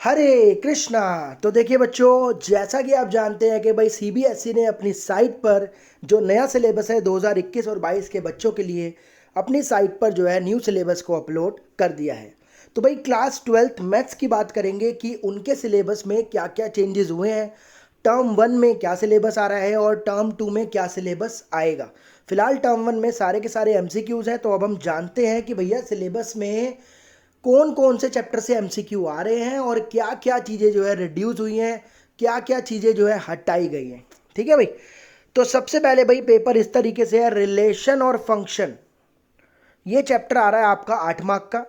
हरे कृष्णा। तो देखिए बच्चों, जैसा कि आप जानते हैं कि भाई सीबीएसई ने अपनी साइट पर जो नया सिलेबस है 2021 और 22 के बच्चों के लिए अपनी साइट पर जो है न्यू सिलेबस को अपलोड कर दिया है। तो भाई क्लास 12th मैथ्स की बात करेंगे कि उनके सिलेबस में क्या क्या चेंजेस हुए हैं, टर्म 1 में क्या सिलेबस आ रहा है और टर्म 2 में क्या सिलेबस आएगा। फिलहाल टर्म 1 में सारे के सारे एमसीक्यूज हैं, तो अब हम जानते हैं कि भैया सिलेबस में कौन कौन से चैप्टर से एमसीक्यू आ रहे हैं और क्या क्या चीज़ें जो है रिड्यूस हुई हैं, क्या क्या चीज़ें जो है हटाई गई हैं। ठीक है भाई। तो सबसे पहले भाई पेपर इस तरीके से है, रिलेशन और फंक्शन। ये चैप्टर आ रहा है आपका 8 मार्क का।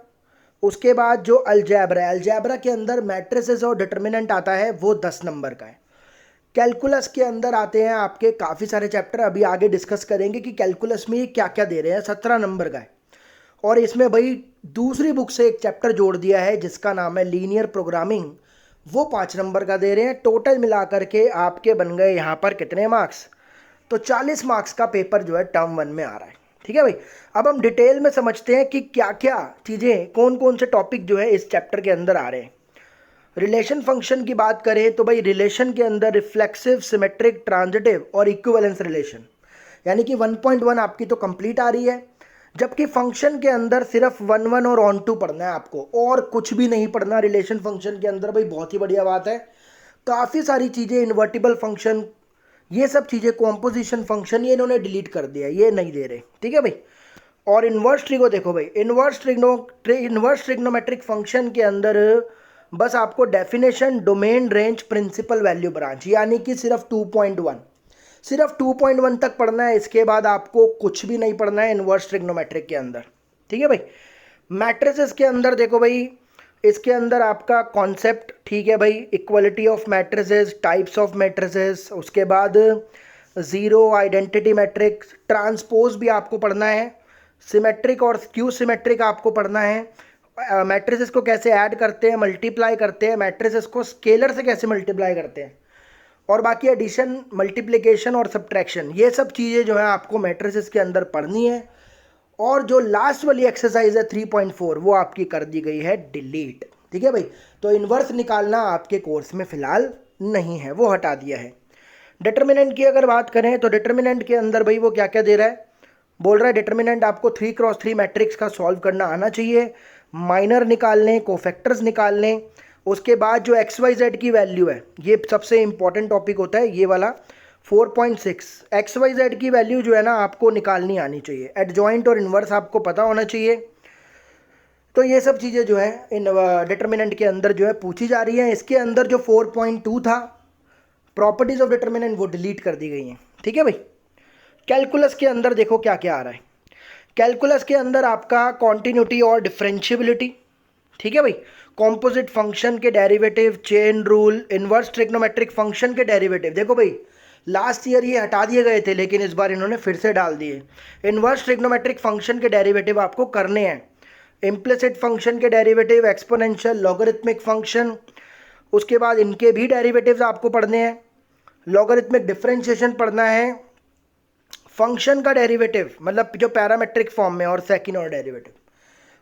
उसके बाद जो अलजैब्रा है, अलजैब्रा के अंदर मैट्रिसेस और डिटर्मिनेंट आता है, वो 10 नंबर का है। कैलकुलस के अंदर आते हैं आपके काफ़ी सारे चैप्टर, अभी आगे डिस्कस करेंगे कि कैलकुलस में ये क्या क्या दे रहे हैं, 17 नंबर का है। और इसमें भाई दूसरी बुक से एक चैप्टर जोड़ दिया है जिसका नाम है लीनियर प्रोग्रामिंग, वो 5 नंबर का दे रहे हैं। टोटल मिलाकर के आपके बन गए यहाँ पर कितने मार्क्स, तो 40 मार्क्स का पेपर जो है टर्म 1 में आ रहा है। ठीक है भाई। अब हम डिटेल में समझते हैं कि क्या क्या चीज़ें, कौन कौन से टॉपिक जो है इस चैप्टर के अंदर आ रहे हैं। रिलेशन फंक्शन की बात करें तो भाई रिलेशन के अंदर रिफ्लेक्सिव, सिमेट्रिक, ट्रांजिटिव और इक्विवेलेंस रिलेशन, यानी कि 1.1 आपकी तो कंप्लीट आ रही है। जबकि फंक्शन के अंदर सिर्फ 1 1 और ऑन टू पढ़ना है आपको, और कुछ भी नहीं पढ़ना रिलेशन फंक्शन के अंदर। भाई बहुत ही बढ़िया बात है। काफ़ी सारी चीज़ें, इन्वर्टिबल फंक्शन, ये सब चीज़ें, कॉम्पोजिशन फंक्शन, ये इन्होंने डिलीट कर दिया, ये नहीं दे रहे। ठीक है भाई। और इन्वर्स ट्रिगो देखो भाई, इन्वर्स ट्रिग्नोमेट्रिक फंक्शन के अंदर बस आपको definition, domain, range, principal, value, branch, यानी कि सिर्फ 2.1, सिर्फ 2.1 तक पढ़ना है। इसके बाद आपको कुछ भी नहीं पढ़ना है इन्वर्स ट्रिग्नोमेट्रिक के अंदर। ठीक है भाई। मैट्रिसेस के अंदर देखो भाई, इसके अंदर आपका कॉन्सेप्ट, ठीक है भाई, equality of matrices, types of matrices, उसके बाद ज़ीरो, आइडेंटिटी मैट्रिक्स, ट्रांसपोज भी आपको पढ़ना है, सिमेट्रिक और स्क्यू सिमेट्रिक आपको पढ़ना है। मैट्रिसेस को कैसे ऐड करते हैं, मल्टीप्लाई करते हैं, मैट्रिसेस को स्केलर से कैसे मल्टीप्लाई करते हैं, और बाकी एडिशन, मल्टीप्लिकेशन और सब्ट्रैक्शन, ये सब चीज़ें जो है आपको मैट्रिसेस के अंदर पढ़नी है। और जो लास्ट वाली एक्सरसाइज है 3.4, वो आपकी कर दी गई है डिलीट। ठीक है भाई। तो इन्वर्स निकालना आपके कोर्स में फिलहाल नहीं है, वो हटा दिया है। डिटर्मिनेंट की अगर बात करें तो डिटर्मिनेंट के अंदर भाई वो क्या क्या दे रहा है, बोल रहा है डिटर्मिनेंट आपको 3x3 मैट्रिक्स का सॉल्व करना आना चाहिए, माइनर निकालने, कोफैक्टर्स निकालने। उसके बाद जो एक्स वाई जेड की वैल्यू है, ये सबसे इंपॉर्टेंट टॉपिक होता है ये वाला, 4.6 एक्स वाई जेड की वैल्यू जो है ना आपको निकालनी आनी चाहिए। एडजॉइंट और इन्वर्स आपको पता होना चाहिए। तो ये सब चीज़ें जो है इन डिटर्मिनेंट के अंदर जो है पूछी जा रही है। इसके अंदर जो 4.2 था, प्रॉपर्टीज ऑफ डिटर्मिनेंट, वो डिलीट कर दी गई हैं। ठीक है भाई। कैलकुलस के अंदर देखो क्या क्या आ रहा है। कैलकुलस के अंदर आपका कॉन्टिन्यूटी और डिफरेंशियबिलिटी, ठीक है भाई, कॉम्पोजिट फंक्शन के derivative, chain rule, inverse trigonometric function के डेरिवेटिव। देखो भाई लास्ट ईयर ये हटा दिए गए थे, लेकिन इस बार इन्होंने फिर से डाल दिए। इनवर्स ट्रिग्नोमेट्रिक फंक्शन के डेरिवेटिव आपको करने हैं। इम्प्लिसिट फंक्शन के डेरिवेटिव, एक्सपोनेंशियल, लॉगरिथमिक फंक्शन, उसके बाद इनके भी डेरिवेटिव्स आपको पढ़ने हैं। लॉगरिथमिक डिफरेंशिएशन पढ़ना है, फंक्शन का डेरिवेटिव मतलब जो पैरामेट्रिक फॉर्म में, और सेकंड ऑर्डर डेरिवेटिव।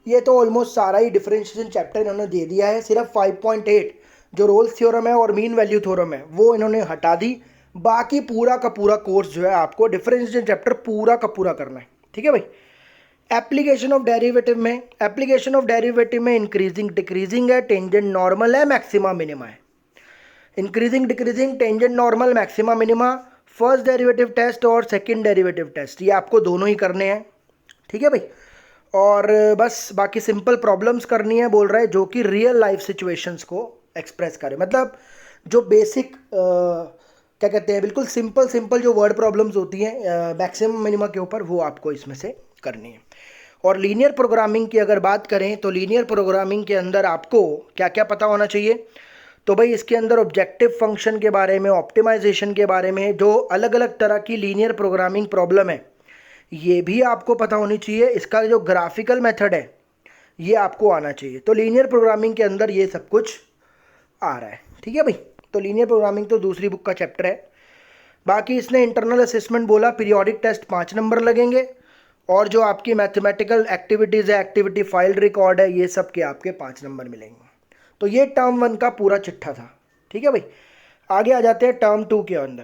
ये तो ऑलमोस्ट सारा ही डिफरेंशिएशन चैप्टर इन्होंने दे दिया है। सिर्फ 5.8 जो रोल्स थ्योरम है और मीन वैल्यू थ्योरम है, वो इन्होंने हटा दी। बाकी पूरा का पूरा कोर्स जो है आपको डिफरेंशिएशन चैप्टर पूरा का पूरा करना है। ठीक है भाई। एप्लीकेशन ऑफ डेरिवेटिव में इंक्रीजिंग डिक्रीजिंग है, टेंजेंट नॉर्मल है, मैक्सिमा मिनिमा है। Increasing decreasing, tangent normal, maxima minima, first derivative test और सेकंड डेरिवेटिव टेस्ट, ये आपको दोनों ही करने हैं। ठीक है भाई। और बस बाकी सिंपल प्रॉब्लम्स करनी है, बोल रहा है, जो कि रियल लाइफ सिचुएशंस को एक्सप्रेस करे। मतलब जो बेसिक क्या कहते हैं, बिल्कुल सिंपल सिंपल जो वर्ड प्रॉब्लम्स होती हैं मैक्सिमम मिनिमा के ऊपर, वो आपको इसमें से करनी है। और लीनियर प्रोग्रामिंग की अगर बात करें तो लीनियर प्रोग्रामिंग के अंदर आपको क्या क्या पता होना चाहिए, तो भाई इसके अंदर ऑब्जेक्टिव फंक्शन के बारे में, ऑप्टिमाइजेशन के बारे में, जो अलग अलग तरह की लीनियर प्रोग्रामिंग प्रॉब्लम है ये भी आपको पता होनी चाहिए। इसका जो ग्राफिकल मेथड है ये आपको आना चाहिए। तो लीनियर प्रोग्रामिंग के अंदर ये सब कुछ आ रहा है। ठीक है भाई। तो लीनियर प्रोग्रामिंग तो दूसरी बुक का चैप्टर है। बाकी इसने इंटरनल असेसमेंट बोला, पीरियोडिक टेस्ट 5 नंबर लगेंगे, और जो आपकी मैथमेटिकल एक्टिविटीज़ है, एक्टिविटी फाइल रिकॉर्ड है, ये सब के आपके 5 नंबर मिलेंगे। तो ये टर्म 1 का पूरा चिट्ठा था। ठीक है भाई, आगे आ जाते हैं टर्म 2 के अंदर।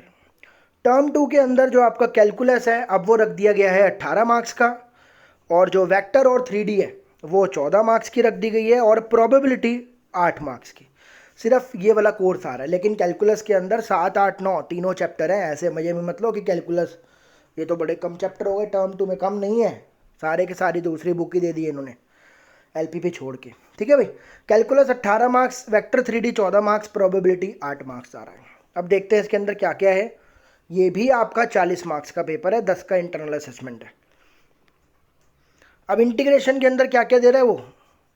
टर्म 2 के अंदर जो आपका कैलकुलस है अब वो रख दिया गया है 18 मार्क्स का, और जो वेक्टर और 3D है वो 14 मार्क्स की रख दी गई है, और प्रोबेबिलिटी 8 मार्क्स की। सिर्फ ये वाला कोर्स आ रहा है, लेकिन कैलकुलस के अंदर 7, 8, 9 तीनों चैप्टर हैं। ऐसे मजे में मत लो कि कैलकुलस ये तो बड़े कम चैप्टर हो गए, टर्म 2 में कम नहीं है, सारे के सारी दूसरी बुक ही दे दी इन्होंने LPP छोड़ के। ठीक है भाई, calculus 18 marks, vector 3D 14 marks, probability 8 marks आ रहा है। अब देखते हैं इसके अंदर क्या क्या है। ये भी आपका 40 मार्क्स का पेपर है, 10 का इंटरनल असेसमेंट है। अब इंटीग्रेशन के अंदर क्या क्या दे रहा है वो,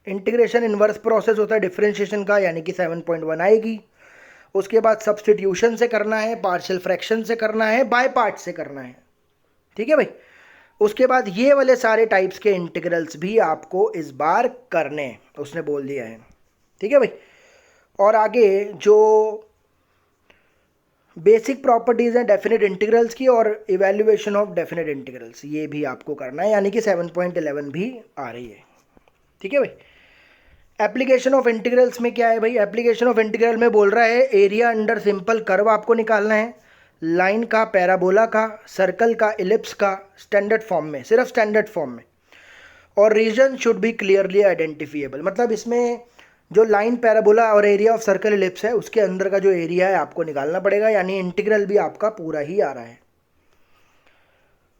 इंटीग्रेशन इन्वर्स प्रोसेस होता है डिफरेंशिएशन का, यानी कि 7.1 आएगी। उसके बाद सब्स्टिट्यूशन से करना है, पार्शियल फ्रैक्शन से करना है, बाय पार्ट से करना है। ठीक है भाई, उसके बाद ये वाले सारे टाइप्स के इंटीग्रल्स भी आपको इस बार करने हैं, उसने बोल दिया है। ठीक है भाई, और आगे जो बेसिक प्रॉपर्टीज़ हैं डेफिनेट इंटीग्रल्स की और इवैल्यूएशन ऑफ डेफिनेट इंटीग्रल्स, ये भी आपको करना है, यानी कि 7.11 भी आ रही है। ठीक है भाई, एप्लीकेशन ऑफ इंटीग्रल्स में क्या है भाई, एप्लीकेशन ऑफ इंटीग्रल में बोल रहा है एरिया अंडर सिंपल कर्व आपको निकालना है, लाइन का, पैराबोला का, सर्कल का, इलिप्स का, स्टैंडर्ड फॉर्म में, सिर्फ स्टैंडर्ड फॉर्म में, और region should be clearly identifiable. मतलब इसमें जो लाइन, पैराबोला और एरिया ऑफ सर्कल, इलिप्स है उसके अंदर का जो एरिया है आपको निकालना पड़ेगा, यानी इंटीग्रल भी आपका पूरा ही आ रहा है।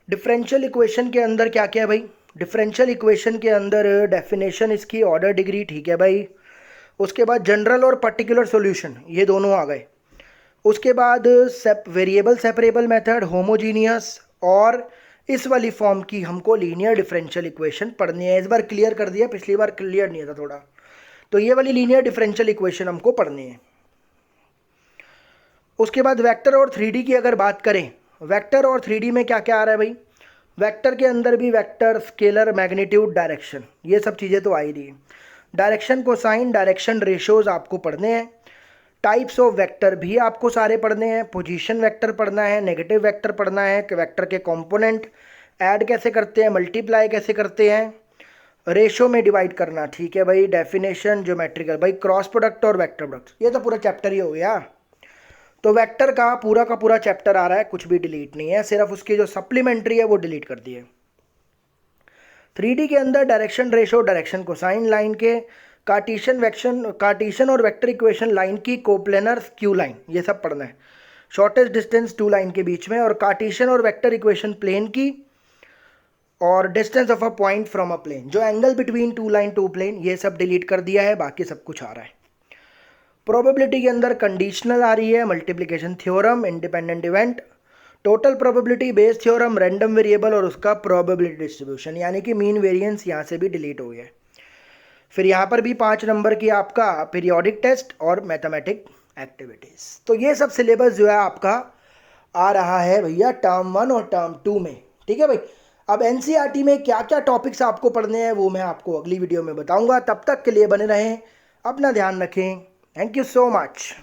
डिफरेंशियल इक्वेशन के अंदर क्या क्या है भाई, डिफरेंशियल इक्वेशन के अंदर डेफिनेशन इसकी, ऑर्डर डिग्री, ठीक है भाई। उसके बाद जनरल और पर्टिकुलर सॉल्यूशन, ये दोनों आ गए। उसके बाद वेरिएबल सेपरेबल मेथड, होमोजीनियस, और इस वाली फॉर्म की हमको लीनियर डिफरेंशियल इक्वेशन पढ़नी है। इस बार क्लियर कर दिया, पिछली बार क्लियर नहीं था थोड़ा, तो ये वाली लीनियर डिफरेंशियल इक्वेशन हमको पढ़नी है। उसके बाद वेक्टर और 3D की अगर बात करें, वेक्टर और 3D में क्या क्या आ रहा है भाई, वेक्टर के अंदर भी वेक्टर, स्केलर, मैग्नीट्यूड, डायरेक्शन, ये सब चीज़ें तो आ ही रही है। डायरेक्शन कोसाइन, डायरेक्शन रेशोज आपको पढ़ने हैं। टाइप्स ऑफ वेक्टर भी आपको सारे पढ़ने हैं, पोजीशन वेक्टर पढ़ना है, नेगेटिव वेक्टर पढ़ना है, वेक्टर के कंपोनेंट ऐड कैसे करते हैं, मल्टीप्लाई कैसे करते हैं, रेशो में डिवाइड करना, ठीक है भाई, डेफिनेशन, ज्योमेट्रिकल, भाई क्रॉस प्रोडक्ट और वेक्टर प्रोडक्ट, ये तो पूरा चैप्टर ही हो गया। तो वेक्टर का पूरा चैप्टर आ रहा है, कुछ भी डिलीट नहीं है, सिर्फ उसकी जो सप्लीमेंट्री है वो डिलीट कर दी है। 3D के अंदर direction ratio, direction cosine line के, कार्टेशियन और वेक्टर इक्वेशन लाइन की, कोप्लेनर स्क्यू लाइन, ये सब पढ़ना है। शॉर्टेस्ट डिस्टेंस टू लाइन के बीच में, और कार्टेशियन और वेक्टर इक्वेशन प्लेन की, और distance of a point from a plane, जो angle between two line to plane, ये सब डिलीट कर दिया है, बाकी सब कुछ आ रहा है। प्रोबेबिलिटी के अंदर कंडीशनल आ रही है, multiplication theorem, independent event, total probability, Bayes theorem, random variable और उसका प्रोबेबिलिटी डिस्ट्रीब्यूशन, यानी कि मीन वेरिएंस यहाँ से भी डिलीट हो गया है। फिर यहाँ पर भी 5 नंबर की आपका पीरियोडिक टेस्ट और मैथमेटिक एक्टिविटीज़। तो ये सब सिलेबस जो है आपका आ रहा है भैया टर्म 1 और टर्म 2 में। ठीक है भाई, अब NCERT में क्या क्या टॉपिक्स आपको पढ़ने हैं वो मैं आपको अगली वीडियो में बताऊंगा। तब तक के लिए बने रहें, अपना ध्यान रखें। Thank you so much.